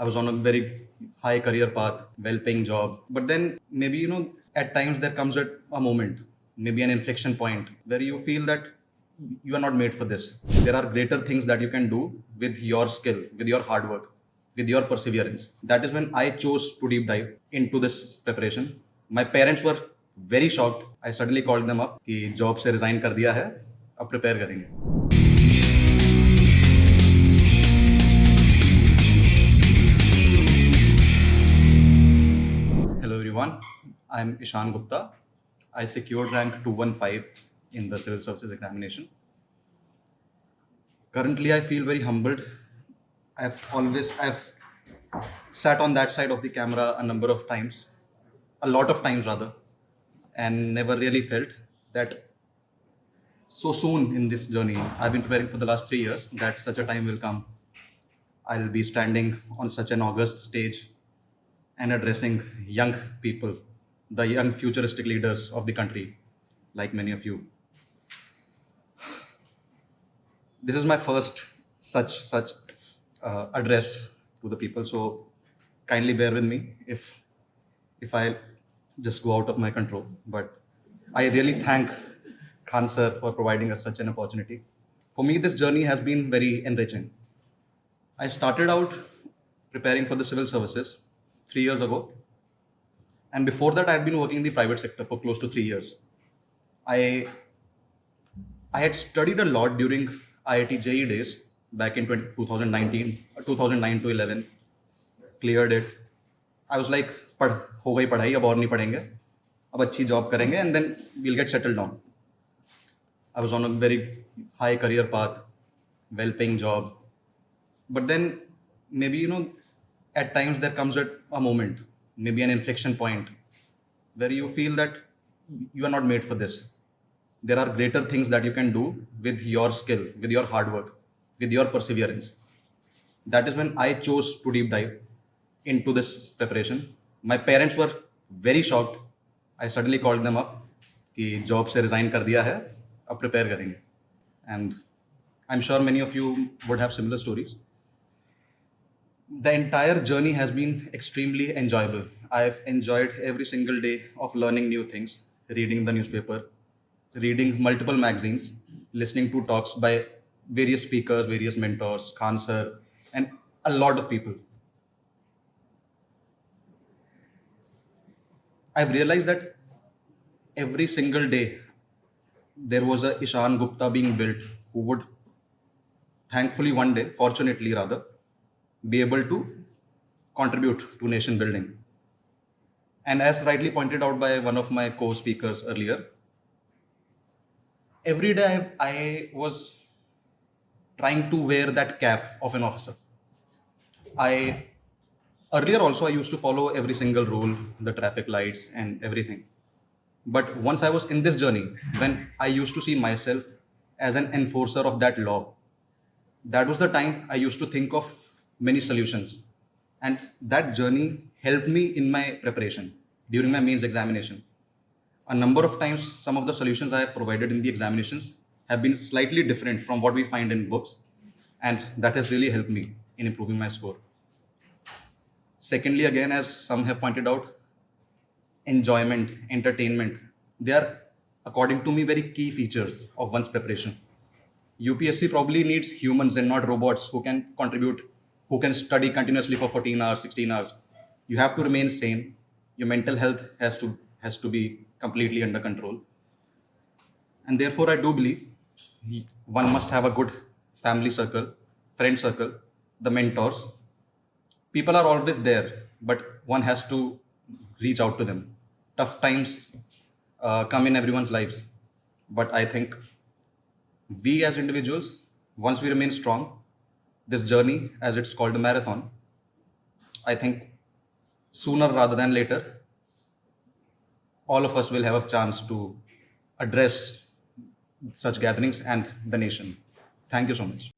I was on a very high career path, well-paying job. But then maybe, at times there comes a moment, maybe an inflection point where you feel that you are not made for this. There are greater things that you can do with your skill, with your hard work, with your perseverance. That is when I chose to deep dive into this preparation. My parents were very shocked. I suddenly called them up कि job से resign कर दिया है, अब prepare करेंगे. Hello everyone, I'm Ishan Gupta. I secured rank 215 in the civil services examination. Currently, I feel very humbled. I've sat on that side of the camera a lot of times rather, and never really felt that so soon in this journey. I've been preparing for the last 3 years that such a time will come. I'll be standing on such an august stage and addressing young people, the young futuristic leaders of the country, like many of you. This is my first such address to the people, so kindly bear with me if I just go out of my control. But I really thank Khan sir for providing us such an opportunity. For me, this journey has been very enriching. I started out preparing for the civil services 3 years ago. And before that, I had been working in the private sector for close to 3 years. I had studied a lot during IIT JEE days back in 2009 to 11. Cleared it. I was like, हो गई पढ़ाई, अब और नहीं पढ़ेंगे, अब अच्छी job करेंगे, and then we'll get settled down. I was on a very high career path, well-paying job. But then maybe, at times there comes a moment, maybe an inflection point where you feel that you are not made for this. There are greater things that you can do with your skill, with your hard work, with your perseverance. That is when I chose to deep dive into this preparation. My parents were very shocked. I suddenly called them up कि job से resign कर दिया है, अब prepare करेंगे. And I'm sure many of you would have similar stories. The entire journey has been extremely enjoyable. I've enjoyed every single day of learning new things, reading the newspaper, reading multiple magazines, listening to talks by various speakers, various mentors, Khan sir, and a lot of people. I've realized that every single day there was a Ishan Gupta being built who would thankfully one day, fortunately rather, be able to contribute to nation building. And as rightly pointed out by one of my co-speakers earlier, every day I was trying to wear that cap of an officer. Earlier also I used to follow every single rule, the traffic lights and everything. But once I was in this journey, when I used to see myself as an enforcer of that law, that was the time I used to think of many solutions. And that journey helped me in my preparation during my mains examination. A number of times, some of the solutions I have provided in the examinations have been slightly different from what we find in books. And that has really helped me in improving my score. Secondly, again, as some have pointed out, enjoyment, entertainment, they are, according to me, very key features of one's preparation. UPSC probably needs humans and not robots who can contribute, who can study continuously for 14 hours, 16 hours. You have to remain sane. Your mental health has to be completely under control. And therefore, I do believe one must have a good family circle, friend circle, the mentors. People are always there, but one has to reach out to them. Tough times come in everyone's lives. But I think we as individuals, once we remain strong, this journey, as it's called a marathon, I think sooner rather than later, all of us will have a chance to address such gatherings and the nation. Thank you so much.